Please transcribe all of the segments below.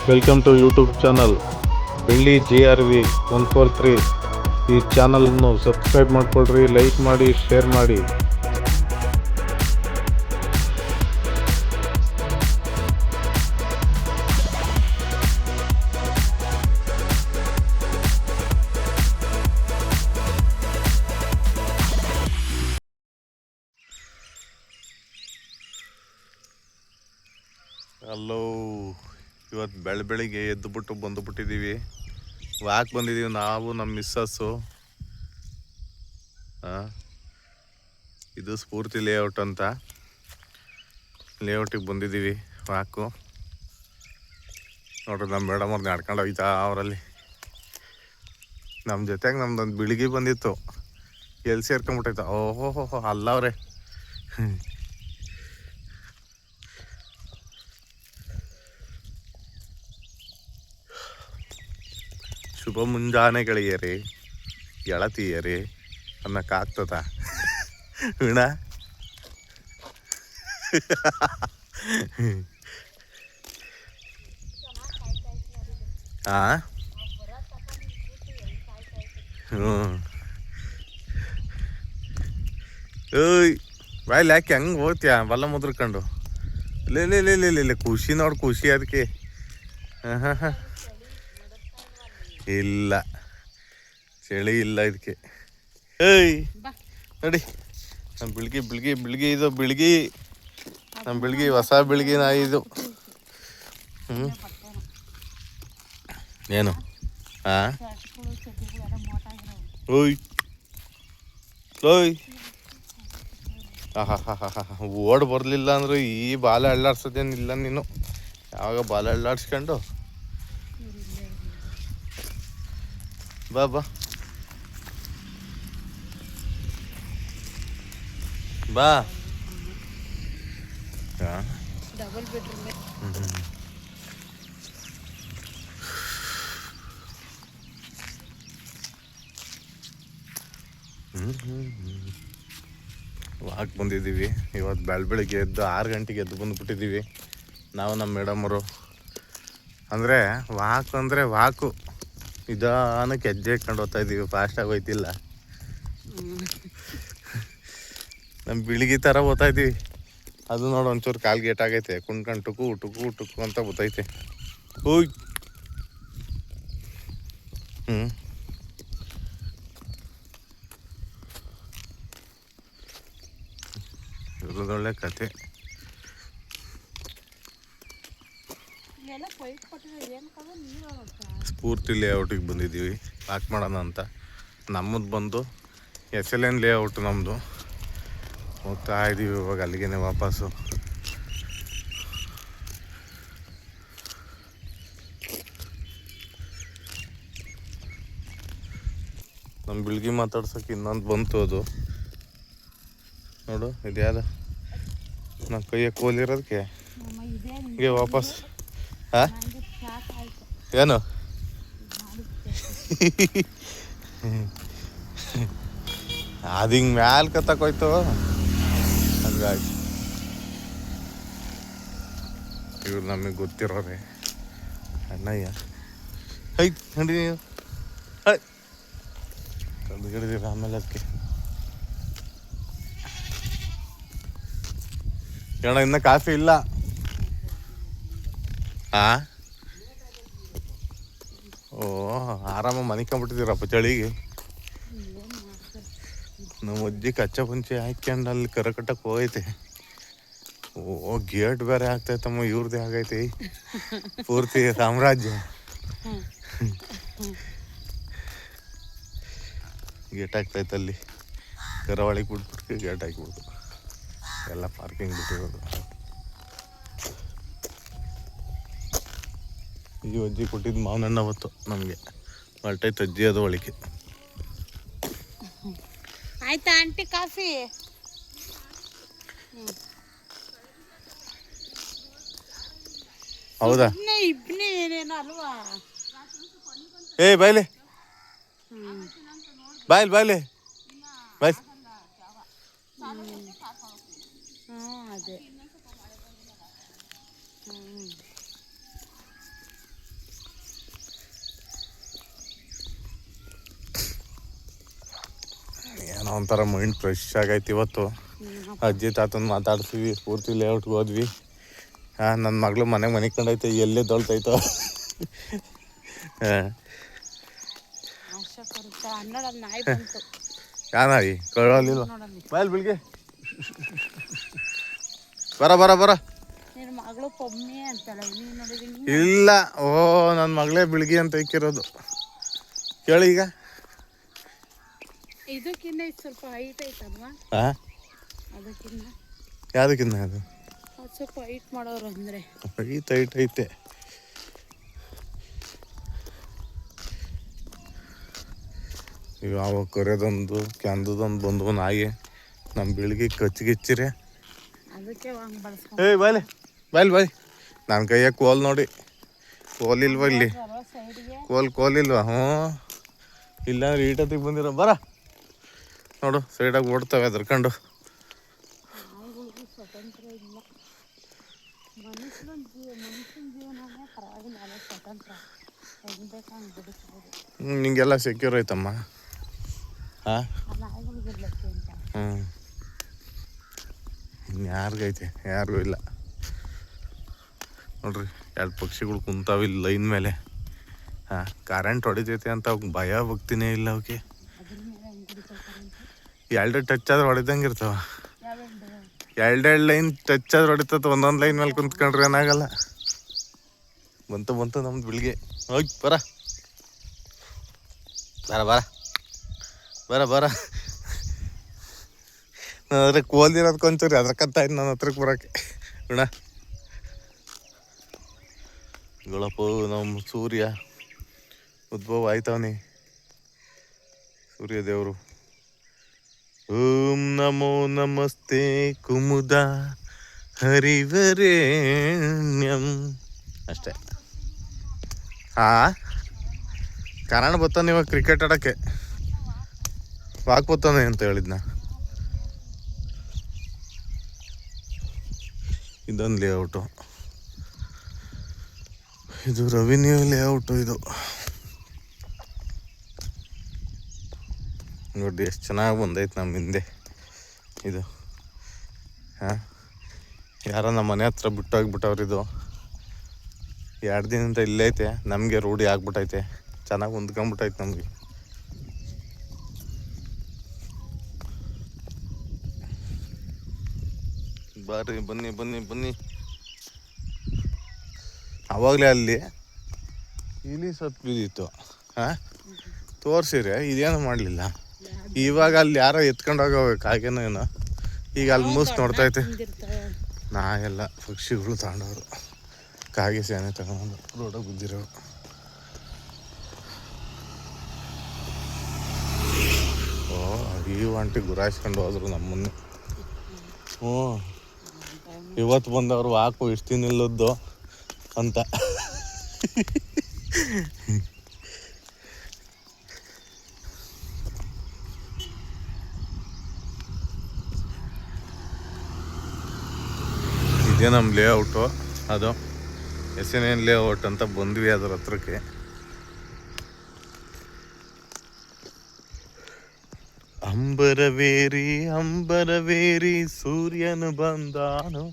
Welcome to YouTube channel ಬೆಳ್ಳಿ GRV 143. ಈ ಚಾನಲನ್ನು ಸಬ್ಸ್ಕ್ರೈಬ್ ಮಾಡಿಕೊಡ್ರಿ, ಲೈಕ್ ಮಾಡಿ, ಶೇರ್ ಮಾಡಿ. ಹಲೋ, ಇವತ್ತು ಬೆಳಿಗ್ಗೆ ಎದ್ದುಬಿಟ್ಟು ಬಂದುಬಿಟ್ಟಿದ್ದೀವಿ. ವಾಕ್ ಬಂದಿದ್ದೀವಿ ನಾವು, ನಮ್ಮ ಮಿಸ್ಸಸ್ಸು. ಇದು ಸ್ಫೂರ್ತಿ ಲೇಔಟ್ ಅಂತ ಲೇಔಟಿಗೆ ಬಂದಿದ್ದೀವಿ ವಾಕು. ನೋಡ್ರಿ, ನಮ್ಮ ಮೇಡಮ್ ಅವ್ರನ್ನ ನಡ್ಕೊಂಡು ಹೋಯ್ತಾ ಅವರಲ್ಲಿ. ನಮ್ಮ ಜೊತೆಗೆ ನಮ್ದೊಂದು ಬಿಳಿಗಿ ಬಂದಿತ್ತು, ಎಲ್ಲಿ ಸೇರ್ಕೊಂಬಿಟ್ಟೈತ. ಓಹೋ ಅಲ್ಲವ್ರೆ. ಶುಭ ಮುಂಜಾನೆ ಗೆಳೆಯರೇ, ಗೆಳತಿಯರೇ ಅನ್ನಕ್ಕಾಗ್ತದ ವೀಣ? ಏಯ್ ಬಾಯ್ಲಿ ಯಾಕೆ ಹಂಗೆ ಹೋಗ್ತೀಯ ಬಲ್ಲ ಮುದ್ರಕೊಂಡು? ಇಲ್ಲ ಖುಷಿ ನೋಡಿ, ಖುಷಿ ಅದಕ್ಕೆ. ಇಲ್ಲ, ಚಳಿ ಇಲ್ಲ ಇದಕ್ಕೆ. ಏಯ್ ನೋಡಿ, ನಮ್ಮ ಬಿಳ್ಗಿ ಇದು ಬಿಳ್ಗಿ, ನಮ್ಮ ಬಿಳ್ಗಿ ಹೊಸ ಬಿಳ್ಗಿ ನಾಯಿ ಇದು. ಏನು ಓಯ್ ಓಯ್ ಓಡ್ ಬರಲಿಲ್ಲ ಅಂದ್ರೆ ಈ ಬಾಲ ಅಳ್ಳಾಡ್ಸೋದೇನಿಲ್ಲ ನೀನು. ಯಾವಾಗ ಬಾಲ ಅಳ್ಳಾಡ್ಸ್ಕೊಂಡು ಬಾ ಬಾ ಬಾ. Double bedroom. ವಾಕ್ ಬಂದಿದ್ದೀವಿ ಇವತ್ತು. ಬೆಳಗ್ಗೆ ಎದ್ದು 6 ಗಂಟೆಗೆ ಎದ್ದು ಬಂದುಬಿಟ್ಟಿದ್ದೀವಿ ನಾವು, ನಮ್ಮ ಮೇಡಮರು. ಅಂದರೆ ವಾಕ್ ಅಂದರೆ ವಾಕು, ನಿಧಾನಕ್ಕೆ ಹೆಜ್ಜೆ ಇಟ್ಕೊಂಡು ಹೋಗ್ತಾ ಇದ್ದೀವಿ, ಫಾಸ್ಟಾಗಿ ಹೋಯ್ತಿಲ್ಲ. ನಮ್ಮ ಬಿಳಿಗಿ ಥರ ಓದ್ತಾ ಇದ್ದೀವಿ. ಅದು ನೋಡಿ, ಒಂಚೂರು ಕಾಲು ಗೇಟ್ ಆಗೈತೆ, ಕುಣ್ಕೊಂಡು ಟುಕು ಟುಕು ಟುಕು ಅಂತ ಗೊತ್ತೈತೆ. ಹೋಯ್ ಇರೋದೊಳ್ಳೆ ಕತೆ. ಸ್ಫೂರ್ತಿ ಲೇಔಟಿಗೆ ಬಂದಿದ್ದೀವಿ ವಾಕ್ ಮಾಡೋಣ ಅಂತ. ನಮ್ಮದು ಬಂದು SLN ಲೇಔಟ್ ನಮ್ಮದು. ಹೋಗ್ತಾ ಇದ್ದೀವಿ ಇವಾಗ ಅಲ್ಲಿಗೆ ವಾಪಸ್ಸು. ನಮ್ಮ ಬಿಳ್ಗಿ ಮಾತಾಡ್ಸೋಕೆ ಇನ್ನೊಂದು ಬಂತು, ಅದು ನೋಡು. ಇದ್ಯಾದ ನಮ್ಮ ಕೈಯ ಕೋಲಿರೋದಕ್ಕೆ ಹೀಗೆ ವಾಪಸ್. ಏನು ಅದು ಹಿಂಗೆ ಮ್ಯಾಲೆ ಕತ್ತಕೋಯ್ತು, ಹಂಗಾಗಿ. ಇವ್ರು ನಮಗೆ ಗೊತ್ತಿರೋರೆ ಅಣ್ಣಯ್ಯ. ಹೈ ನಡಿ ನೀವು, ಹೈ ತಂದು ಹಿಡಿದಿರ ಆಮೇಲೆ ಅದಕ್ಕೆ. ಅಣ್ಣ ಇನ್ನ ಕಾಫಿ ಇಲ್ಲ. ಓ, ಆರಾಮ ಮನಿಕೊಂಬಿಟ್ಟಿದ್ದೀರಪ್ಪ ಚಳಿಗೆ. ನಮ್ಮ ಅಜ್ಜಿ ಕಚ್ಚಾ ಪಂಚೆ ಹಾಕ್ಯಂಡು ಅಲ್ಲಿ ಕರಕಟ್ಟಕ್ಕೆ ಹೋಗೈತೆ. ಓ, ಗೇಟ್ ಬೇರೆ ಆಗ್ತೈತಮ್ಮ, ಇವ್ರದ್ದೇ ಆಗೈತೆ ಪೂರ್ತಿ ಸಾಮ್ರಾಜ್ಯ. ಗೇಟ್ ಹಾಕ್ತೈತೆ ಅಲ್ಲಿ, ಕರಾವಳಿಗೆ ಬಿಟ್ಬಿಟ್ಟು ಗೇಟ್ ಹಾಕಿಬಿಡ್ತು. ಎಲ್ಲ ಪಾರ್ಕಿಂಗ್ ಬಿಟ್ಟಿರೋದು. ಈ ಅಜ್ಜಿ ಕೊಟ್ಟಿದ್ದು ಮಾವನಣ್ಣ ಅವತ್ತು ನಮಗೆ ಹೊರಟೈತೆ ಅಜ್ಜಿ ಅದು ಒಳಗೆ. ಆಯ್ತಾ ಆಂಟಿ ಕಾಫಿ? ಹೌದಾ? ಇಬ್ನೇ ಏನೇನು ಅಲ್ವಾ? ಏ ಬಾಯ್ಲೆ ಬಾಯ್ಲಿ ಬಾಯ್ಲಿ ಬಾಯ್. ಅದೇ ಏನೋ ಒಂಥರ ಮೈಂಡ್ ಫ್ರೆಶ್ ಆಗೈತೆ ಇವತ್ತು. ಅಜ್ಜಿ ತಾತನ ಮಾತಾಡ್ತೀವಿ, ಪೂರ್ತಿ ಲೇಔಟ್ಗೆ ಹೋದ್ವಿ. ನನ್ನ ಮಗಳು ಮನೆ ಕಂಡೈತೆ, ಎಲ್ಲೇ ದೊಳ್ತೈತೋ. ಯಾನಾಯಿ ಕಳಲಿಲ್ಲ ಬಾಯಲ್ ಬೆಳಿಗ್ಗೆ ಬರ ಬರ ಬರ ಮಗಳು ಪೊಮ್ಮೆ ಅಂತಲ್ಲ ಇಲ್ಲ. ಓ ನನ್ನ ಮಗಳೇ ಬೆಳಿಗ್ಗೆ ಅಂತ ಇಕ್ಕಿರೋದು. ಕೇಳಿ ಈಗ ಇದಕ್ಕಿನ್ನ ಸ್ವಲ್ಪ ಹೈಟ್ ಐತಲ್ವಾ? ಅದಕ್ಕಿನ್ನ ಯಾವುದಕ್ಕಿನ್ನ ಅದು ಸ್ವಲ್ಪ ಹೈಟ್ ಮಾಡೋರು ಅಂದರೆ ಐತೆ. ಯಾವ ಕರೆದೊಂದು ಕೆಂದದೊಂದು ಬಂದು ನಾಯಿ ನಮ್ಮ ಬೆಳಿಗ್ಗೆ ಕಚ್ಚಿಗಿಚ್ಚಿರೆ. ಅದಕ್ಕೆ ಹಂಗೆ ಬಳಸ್ಕೊಂಡು ಏಯ್ ಬಾಯ್ಲಿ ಬಾಯ್ ನನ್ನ ಕೈಯಾಗ ಕೋಲ್ ನೋಡಿ. ಕೋಲ್ ಇಲ್ವಾ ಇಲ್ಲಿ? ಸೈಡ್ಗೆ ಕೋಲ್ ಇಲ್ವಾ? ಹ್ಞೂ ಇಲ್ಲಾಂದ್ರೆ ಈಟತ್ತಿಗೆ ಬಂದಿರೋ ಬರ ನೋಡು, ಸೈಡಾಗಿ ಓಡ್ತವೆ ಅದ್ರಕೊಂಡು. ನಾಯಿಗಳಿಗೂ ಸ್ವತಂತ್ರ ಇಲ್ಲ. ಮನುಷ್ಯನ ಜೀವನನೇ ಪರವಾಗಿಲ್ಲ, ಅಲ್ಲ ಸ್ವತಂತ್ರ ಹೆಂಗೆ ಬೇಕಂಗೆ ಬಿಡಿಸ್ಬೋದು. ನಿಂಗೆಲ್ಲ ಸೆಕ್ಯೂರ್ ಐತಮ್ಮ. ಹಾಂ ನಾಯಿಗಳಿಗೆ ಇರ್ಲಕ್ಕೆ ಅಂತ ಇನ್ಯಾರಿಗೈತೆ? ಯಾರಿಗೂ ಇಲ್ಲ ನೋಡ್ರಿ. 2 ಪಕ್ಷಿಗಳು ಕುಂತಾವ ಇಲ್ಲಿ ಲೈನ್ ಮೇಲೆ. ಕರೆಂಟ್ ಹೊಡಿತೈತೆ ಅಂತ ಅವ್ಕೆ ಭಯ ಭಕ್ತಿನೇ ಇಲ್ಲ. ಅವಕ್ಕೆ ಅದ್ರ ಮೇಲೆ ಹೆಂಗೆ ಬಿಡಿಸ್ತಾರೆ ಅಂತ. 2 ಟಚ್ ಆದ್ರೆ ಹೊಡಿದಂಗೆ ಇರ್ತಾವ. 2 ಲೈನ್ ಟಚ್ ಆದ್ರೆ ಹೊಡಿತದ. ಒಂದೊಂದು ಲೈನ್ ಮೇಲೆ ಕುಂತ್ಕೊಂಡ್ರೆ ಏನಾಗಲ್ಲ. ಬಂತು ನಮ್ದು ಬೆಳಿಗ್ಗೆ. ಹೋಗಿ ಬರ ಬರ ಬರ ಬರ ಬರ ನನ್ನ ಹತ್ರ ಕೋಲ್ದಿರೋದು ಕೊಂಚೂರಿ ಅದ್ರಕ್ಕಂತ ಇನ್ನು ನನ್ನ ಹತ್ರಕ್ಕೆ ಬರೋಕ್ಕೆ ಗುಣ ಗಳಪ್ಪ. ನಮ್ಮ ಸೂರ್ಯ ಉದ್ಭವ ಆಯ್ತವನಿ, ಸೂರ್ಯ ದೇವರು. ಓಂ ನಮೋ ನಮಸ್ತೆ ಕುಮುದ ಹರಿವರೇಣ್ಯಂ ಅಷ್ಟೇ. ಕಾರಣ ಬರ್ತಾನೆ ಇವಾಗ ಕ್ರಿಕೆಟ್ ಆಡೋಕ್ಕೆ. ವಾಕ್ ಬರ್ತಾನೆ ಅಂತ ಹೇಳಿದ್ನ. ಇದೊಂದು ಲೇಔಟು, ಇದು ರೆವಿನ್ಯೂ ಲೇಔಟು. ಇದು ನೋಡಿ ಎಷ್ಟು ಚೆನ್ನಾಗಿ ಬಂದೈತೆ ನಮ್ಮ ಹಿಂದೆ ಇದು. ಯಾರೋ ನಮ್ಮ ಮನೆ ಹತ್ರ ಬಿಟ್ಟೋಗ್ಬಿಟ್ಟವ್ರು. ಇದು 2 ದಿನದಿಂದ ಇಲ್ಲೈತೆ. ನಮಗೆ ರೂಢಿ ಆಗ್ಬಿಟ್ಟೈತೆ, ಚೆನ್ನಾಗಿ ಹೊಂದ್ಕೊಂಬಿಟ್ಟೈತೆ ನಮಗೆ. ಬರ್ರಿ ಬನ್ನಿ. ಆವಾಗಲೇ ಅಲ್ಲಿ ಇಲಿ ಸತ್ತು ಬಿದ್ದಿತ್ತು. ತೋರಿಸಿದ್ರೆ ಇದೇನು ಮಾಡಲಿಲ್ಲ. ಇವಾಗ ಅಲ್ಲಿ ಯಾರೋ ಎತ್ಕೊಂಡು ಹೋಗೋಬೇಕು ಹಾಗೇನೋ ಏನೋ. ಈಗ ಅಲ್ಲಿ ಮೂಸ್ ನೋಡ್ತೈತೆ. ನಾ ಎಲ್ಲ ಪಕ್ಷಿಗಳು ತಗೊಂಡವರು, ಕಾಗೆ ಸೇನೆ ತಗೊಂಡು ರೋಡಾಗ ಬಿದ್ದಿರೋ. ಈ ಒಂಟಿ ಗುರಾಯಿಸ್ಕೊಂಡು ಹೋದ್ರು ನಮ್ಮನ್ನು. ಇವತ್ತು ಬಂದವರು ಹಾಕು ಇಷ್ಟು ದಿನ ಇಲ್ಲದ್ದು ಅಂತ. ಇದೇ ನಮ್ಮ ಲೇಔಟು. ಅದು SNN ಲೇಔಟ್ ಅಂತ ಬಂದ್ವಿ ಅದ್ರ ಹತ್ರಕ್ಕೆ. ಅಂಬರವೇರಿ ಸೂರ್ಯನು ಬಂದಾನು,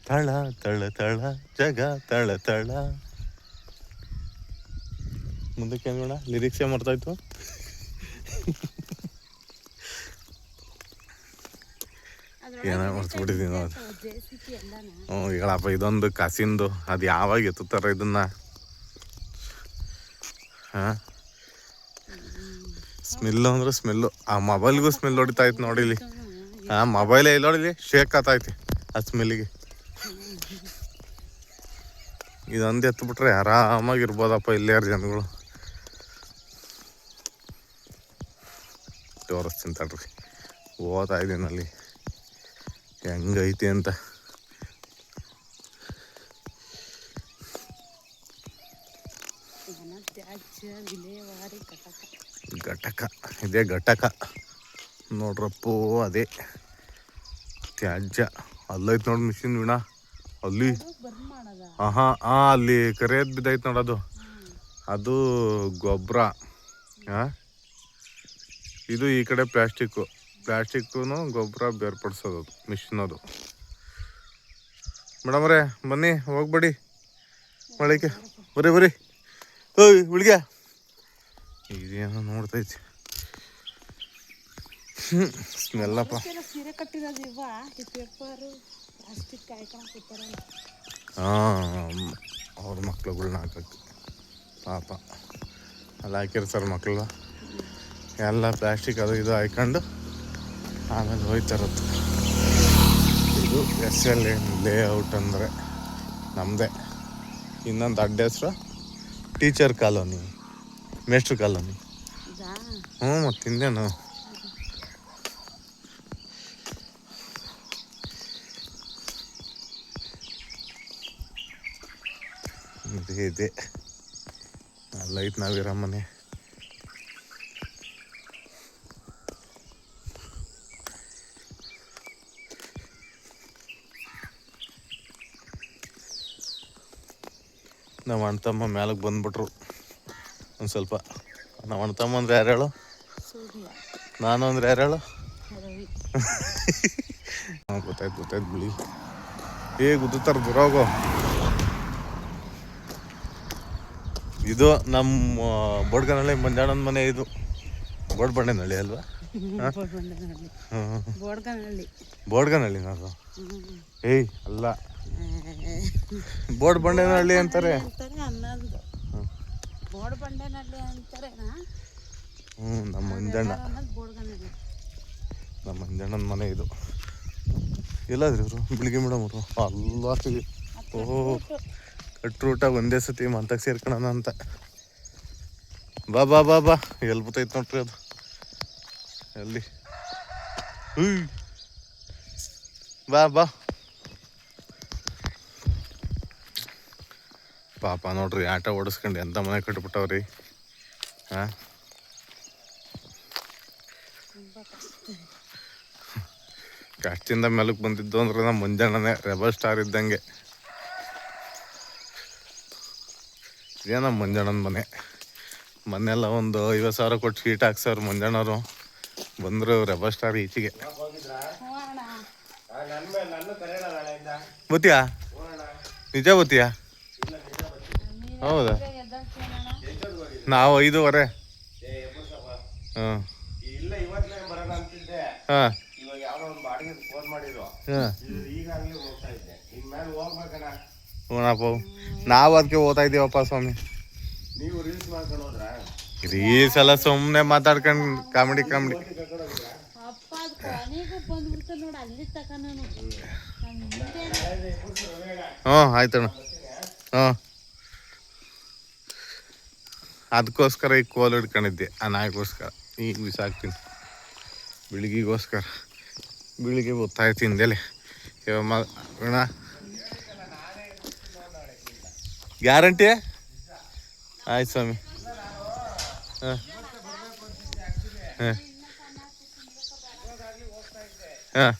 ತಳ ತಳ ತಳ ಜಗ ತಳ ತಳ. ಮುಂದಕ್ಕೆ ನೋಡ ಲಿರಿಕ್ಸೇ ಮಾಡ್ತಾಯಿತ್ತು. ಏನೋ ಮರ್ತ್ಬಿಟ್ಟಿದ್ದೀನಿ ಅದು. ಹೇಳಪ್ಪ, ಇದೊಂದು ಕಾಸಿಂದು. ಅದು ಯಾವಾಗ ಎತ್ತುತ್ತಾರ ಇದನ್ನ? ಸ್ಮೆಲ್ಲು ಅಂದ್ರೆ ಸ್ಮೆಲ್ಲು. ಆ ಮೊಬೈಲ್ಗೂ ಸ್ಮೆಲ್ ಹೊಡಿತಾ ಇತ್ತು ನೋಡಿಲಿ. ಮೊಬೈಲೇ ಇಲ್ಲ ನೋಡಿಲಿ, ಶೇಕ್ ಆಗ್ತೈತಿ ಆ ಸ್ಮೆಲ್ಲಿಗೆ. ಇದೊಂದು ಎತ್ಬಿಟ್ರೆ ಆರಾಮಾಗಿರ್ಬೋದಪ್ಪ ಇಲ್ಲೇ ಜನಗಳು. ತೋರಿಸ್ತೀನಿ ತಡ್ರಿ, ಓದ್ತಾ ಇದ್ದೀನಿ ಅಲ್ಲಿ ಹೆಂಗೈತಿ ಅಂತ. ಘಟಕ, ಇದೇ ಘಟಕ ನೋಡ್ರಪ್ಪೋ. ಅದೇ ತ್ಯಾಜ್ಯ. ಅಲ್ಲೈತೆ ನೋಡಿ ಮಿಷಿನ್ ವೀಣಾ, ಅಲ್ಲಿ. ಅಲ್ಲಿ ಕರಿಯೋದು ಬಿದ್ದೈತೆ ನೋಡೋದು, ಅದು ಗೊಬ್ಬರ. ಇದು ಈ ಕಡೆ ಪ್ಲಾಸ್ಟಿಕ್ಕು ಗೊಬ್ಬರ ಬೇರ್ಪಡಿಸೋದು ಮಿಷಿನ್ ಅದು. ಮೇಡಮ್ರೇ ಬನ್ನಿ ಹೋಗ್ಬೇಡಿ ಮಳೆಗೆ ಬರೀ ಓಯ್ ಹುಡುಗ ಇದೇನೋ ನೋಡ್ತೈತಿ ಸ್ಮೆಲ್ಲಪ್ಪ. ಸೀರೆ ಕಟ್ಟಿರೋದು ಇವ ಈ ಪೇಪರು ಪ್ಲಾಸ್ಟಿಕ್ ಕಾಯ್ಕೊಂಡು ಕೂತಾರಲ್ಲ. ಹಾಂ ಅವ್ರ ಮಕ್ಳುಗಳ್ನ ಹಾಕಕ್ಕೆ ಪಾಪ ಅಲ್ಲಿ ಹಾಕಿರ್ತಾರೆ ಮಕ್ಕಳು ಎಲ್ಲ ಪ್ಲಾಸ್ಟಿಕ್ ಅದು ಇದು ಹಾಕೊಂಡು ಆಮೇಲೆ ಹೋಯ್ತಾರತ್ತು. ಇದು SL ಲೇಔಟ್ ಅಂದರೆ ನಮ್ಮದೇ. ಇನ್ನೊಂದು ಅಡ್ಡ ಹೆಸ್ರು ಟೀಚರ್ ಕಾಲೋನಿ, ಮೇಸ್ಟ್ರು ಕಾಲೋನಿ. ಮತ್ತು ಇನ್ನೇನು ಇದೆ ಅಲ್ಲೈತೆ ನಾವಿರೋ ಮನೆ. ನಮ್ಮ ಅಣ್ತಮ್ಮ ಮ್ಯಾಲಕ್ಕೆ ಬಂದ್ಬಿಟ್ರು ಒಂದು ಸ್ವಲ್ಪ. ನಮ್ಮ ಅಣ್ತಮ್ಮ ಅಂದ್ರೆ ಯಾರು ಹೇಳು? ನಾನು ಅಂದ್ರೆ ಯಾರು ಹೇಳು? ಗೊತ್ತಾಯ್ತು ಬಿಳಿ ಗುದ್ದುತ್ತಾರ ದುರೋಗೋ. ಇದು ನಮ್ಮ ಬೋಡ್ಗನಹಳ್ಳಿ ಮಂಜಾಣನ ಮನೆ. ಇದು ಬೋಡ್ಬಂಡೆನಹಳ್ಳಿ ಅಲ್ವಾ? ಬೋಡ್ಗನಹಳ್ಳಿ ನಾನು ಏಯ್ ಅಲ್ಲ, ಬೋಡ್ಬಂಡೆನಹಳ್ಳಿ ಅಂತಾರೆ. ನಮ್ಮ ಮಂಜಣ್ಣನ ಮನೆ ಇದು. ಎಲ್ಲಾದ್ರಿ ಇವರು ಬೆಳಿಗ್ಗೆ ಮೇಡಮ್ ಅವರು ಅಲ್ಲ. ಓಹೋ ಕಟ್ರೂಟ ಒಂದೇ ಸತಿ ಮಂತಕ್ಕೆ ಸೇರ್ಕೊಳ್ಳೋಣ ಅಂತ. ಬಾ ಬಾ ಬಾ ಬಾ ಎಲ್ಲಿ ಬತ್ತೈತೆ ನೋಡ್ರಿ ಅದು ಎಲ್ಲಿ. ಬಾ ಬಾ ಪಾಪ ನೋಡ್ರಿ ಆಟ ಓಡಿಸ್ಕೊಂಡು ಎಂಥ ಮನೆ ಕಟ್ಬಿಟ್ಟವ್ರಿ. ಹಾಂ ಕಷ್ಟದಿಂದ ಮೇಲಕ್ಕೆ ಬಂದಿದ್ದು ಅಂದ್ರೆ ನಮ್ಮ ಮುಂಜಾನೆ ರೆಬಲ್ ಸ್ಟಾರ್ ಇದ್ದಂಗೆ. ಇದೇ ನಮ್ಮ ಮಂಜಣ್ಣನ ಮನೆ. ಮೊನ್ನೆಲ್ಲ ಒಂದು 50,000 ಕೊಟ್ಟು ಶೀಟ್ ಹಾಕ್ಸವ್ರು ಮಂಜಣ್ಣವರು. ಬಂದರು ರೆಬಲ್ ಸ್ಟಾರ್ ಈಚೆಗೆ. ಬತ್ತೀಯಾ? ನಿಜ ಬತ್ತೀಯಾ? ಹೌದಾ? ನಾವು 5:15. ಹಾಂ ಹಾಂ ಹೂನಪ್ಪ, ನಾವು ಅದಕ್ಕೆ ಓದ್ತಾ ಇದ್ದೀವಪ್ಪ ಸ್ವಾಮಿ. ರೀಲ್ಸ್ ಎಲ್ಲ ಸುಮ್ಮನೆ ಮಾತಾಡ್ಕೊಂಡು ಕಾಮಿಡಿ. ಆಯ್ತಣ್ಣ. ಅದಕ್ಕೋಸ್ಕರ ಈಗ ಕೋಲ್ ಹಿಡ್ಕೊಂಡಿದ್ದೆ ಆ ನಾಯಿಗೋಸ್ಕರ. ಈಗ ಬಿಸಾಕ್ತೀನಿ ಬೆಳಿಗ್ಗೆಗೋಸ್ಕರ. ಬೆಳಿಗ್ಗೆ ಗೊತ್ತಾಯ್ತು ಹಿಂದೆಲೆ ಗ್ಯಾರಂಟಿ. ಆಯ್ತು ಸ್ವಾಮಿ. ಹಾಂ ಹಾಂ ಹಾಂ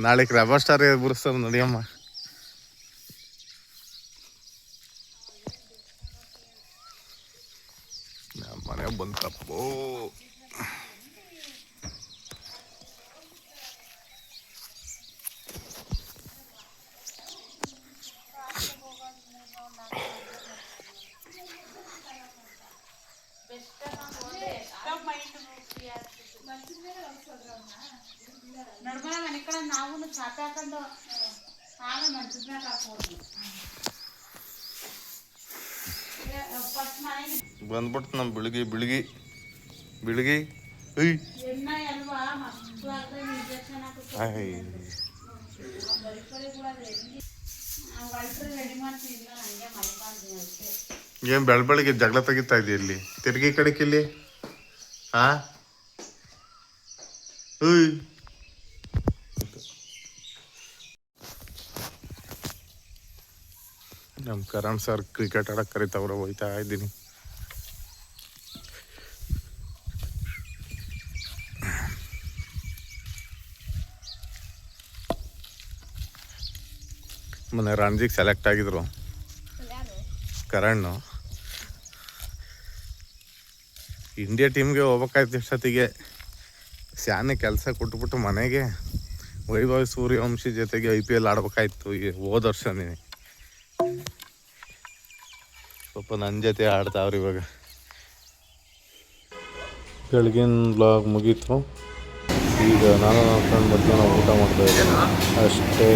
ನಾಳೆ ರೆಬಲ್ ಸ್ಟಾರ್ ಬಿಡಿಸ್ತಾರೆ ನಡಿಯಮ್ಮ. ನಮ್ಮ ಮನೆ ಬಂತಪ್ಪೋ. ಬಂದ್ಬಿಡ್ತು ನಮ್ಮ ಬೆಳಿಗ್ಗೆ ಏನು ಬೆಳಗ್ಗೆ ಜಗಳ ತೆಗಿತಾ ಇದೆಯಾ ಇಲ್ಲಿ ತಿರ್ಗಿ ಕಡೆಗೆ ಇಲ್ಲಿ? ಹಾಂ ನಮ್ಮ ಕರಣ್ ಸರ್ ಕ್ರಿಕೆಟ್ ಆಡಕ್ಕೆ ಕರಿತಾವ್ರೆ, ಹೋಯ್ತಾ ಇದ್ದೀನಿ. ಮೊನ್ನೆ ರಣಜಿಗೆ ಸೆಲೆಕ್ಟ್ ಆಗಿದ್ರು ಕರಣ್. ಇಂಡಿಯಾ ಟೀಮ್ಗೆ ಹೋಗ್ಬೇಕಾಯ್ತು ಇಷ್ಟೊತ್ತಿಗೆ. ಸ್ಯಾನೆ ಕೆಲಸ ಕೊಟ್ಬಿಟ್ಟು ಮನೆಗೆ ವೈಭವ್ ಸೂರ್ಯವಂಶಿ ಜೊತೆಗೆ IPL ಆಡ್ಬೇಕಾಯ್ತು ಹೋದ ವರ್ಷನೇ. ಸ್ವಲ್ಪ ನನ್ನ ಜೊತೆ ಆಡ್ತಾವ್ರು ಇವಾಗ. ಬೆಳಗಿನ ಬ್ಲಾಗ್ ಮುಗೀತು. ಈಗ ನಾನು ನನ್ನ ಫ್ರೆಂಡ್ ಮಧ್ಯಾಹ್ನ ಊಟ ಮಾಡ್ತಾಯಿದ್ದೀನಿ ಅಷ್ಟೇ.